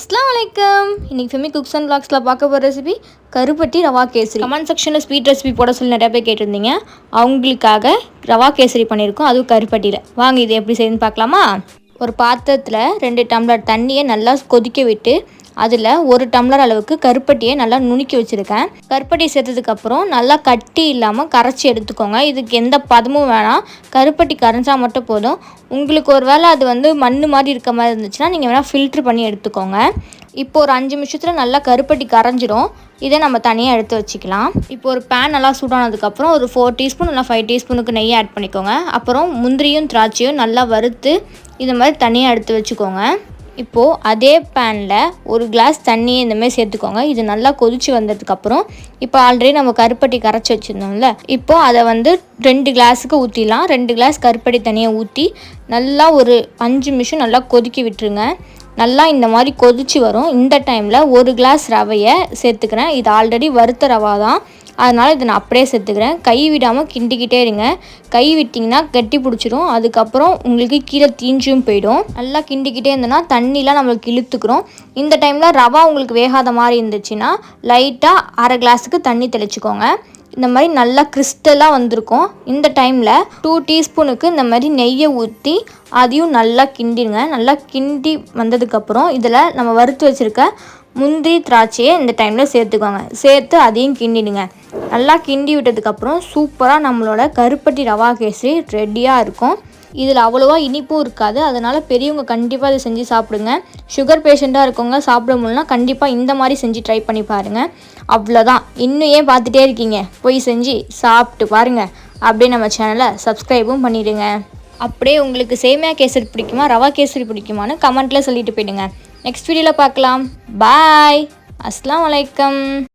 அஸ்ஸலாமு அலைக்கும். இன்றைக்கி ஃபெமி குக்ஸ் அண்ட் வ்ளாக்ஸில் பார்க்க போகிற ரெசிபி கருப்பட்டி ரவா கேசரி. கமெண்ட் செக்ஷனில் ஸ்வீட் ரெசிபி போட சொல்லி நிறையா பேர் கேட்டிருந்தீங்க. அவங்களுக்காக ரவா கேசரி பண்ணியிருக்கோம், அதுவும் கருப்பட்டியில். வாங்க இது எப்படி செய்யுதுன்னு பார்க்கலாமா? ஒரு பாத்திரத்தில் 2 டம்ளர் தண்ணியை நல்லா கொதிக்க விட்டு அதில் 1 டம்ளர் அளவுக்கு கருப்பட்டியை நல்லா நுணுக்கி வச்சுருக்கேன். கருப்பட்டி சேர்த்ததுக்கப்புறம் நல்லா கட்டி இல்லாமல் கரைச்சி எடுத்துக்கோங்க. இதுக்கு எந்த பதமும் வேணாம், கருப்பட்டி கரைஞ்சால் மட்டும் போதும். உங்களுக்கு ஒரு வேளை அது மண் மாதிரி இருக்க மாதிரி இருந்துச்சுன்னா நீங்கள் வேணால் ஃபில்ட்ரு பண்ணி எடுத்துக்கோங்க. இப்போ ஒரு 5 நிமிஷத்தில் நல்லா கருப்பட்டி கரைஞ்சிடும். இதை நம்ம தனியாக எடுத்து வச்சுக்கலாம். இப்போ ஒரு பேன் நல்லா சூடானதுக்கப்புறம் ஒரு 4 டீஸ்பூன் இல்லை 5 டீஸ்பூனுக்கு நெய் ஆட் பண்ணிக்கோங்க. அப்புறம் முந்திரியும் திராட்சையும் நல்லா வறுத்து இது மாதிரி தனியாக எடுத்து வச்சுக்கோங்க. இப்போது அதே பேனில் ஒரு கிளாஸ் தண்ணியை இந்தமாதிரி சேர்த்துக்கோங்க. இது நல்லா கொதித்து வந்ததுக்கப்புறம் இப்போ ஆல்ரெடி நம்ம கருப்பட்டி கரைச்சி வச்சுருந்தோம்ல, இப்போது அதை 2 கிளாஸுக்கு ஊற்றிடலாம். 2 கிளாஸ் கருப்பட்டி தண்ணியை ஊற்றி நல்லா ஒரு 5 நிமிஷம் நல்லா கொதிக்க விட்டுருங்க. நல்லா இந்த மாதிரி கொதித்து வரும். இந்த டைமில் 1 கிளாஸ் ரவையை சேர்த்துக்கிறேன். இது ஆல்ரெடி வறுத்த ரவா தான், அதனால் இதை நான் அப்படியே சேர்த்துக்கிறேன். கை விடாமல் கிண்டிக்கிட்டே இருங்க. கை விட்டிங்கன்னா கட்டி பிடிச்சிரும், அதுக்கப்புறம் உங்களுக்கு கீழே தீஞ்சும் போயிடும். நல்லா கிண்டிக்கிட்டே இருந்தோன்னா தண்ணிலாம் நம்மளுக்கு இழுத்துக்கிறோம். இந்த டைமில் ரவா உங்களுக்கு வேகாத மாதிரி இருந்துச்சுன்னா லைட்டாக அரை கிளாஸுக்கு தண்ணி தெளிச்சுக்கோங்க. இந்த மாதிரி நல்லா கிறிஸ்டலாக வந்திருக்கும். இந்த டைமில் 2 டீஸ்பூனுக்கு இந்த மாதிரி நெய்யை ஊற்றி அதையும் நல்லா கிண்டிடுங்க. நல்லா கிண்டி வந்ததுக்கப்புறம் இதில் நம்ம வறுத்து வச்சுருக்க முந்திரி திராட்சையை இந்த டைமில் சேர்த்துக்கோங்க. சேர்த்து அதையும் கிண்டிடுங்க. நல்லா கிண்டி விட்டதுக்கப்புறம் சூப்பராக நம்மளோட கருப்பட்டி ரவா கேசரி ரெடியாக இருக்கும். இதில் அவ்வளோவா இனிப்பும் இருக்காது, அதனால் பெரியவங்க கண்டிப்பாக இதை செஞ்சு சாப்பிடுங்க. சுகர் பேஷண்ட்டாக இருக்கவங்க சாப்பிட முடியலனா கண்டிப்பாக இந்த மாதிரி செஞ்சு ட்ரை பண்ணி பாருங்கள். அவ்வளோதான், இன்னும் ஏன் பார்த்துட்டே இருக்கீங்க, போய் செஞ்சு சாப்பிட்டு பாருங்கள். அப்படியே நம்ம சேனலை சப்ஸ்கிரைபும் பண்ணிவிடுங்க. அப்படியே உங்களுக்கு சேமியா கேசரி பிடிக்குமா, ரவா கேசரி பிடிக்குமான்னு கமெண்ட்டில் சொல்லிட்டு போயிடுங்க. நெக்ஸ்ட் வீடியோவில் பார்க்கலாம். பாய். அஸ்ஸலாமு அலைக்கும்.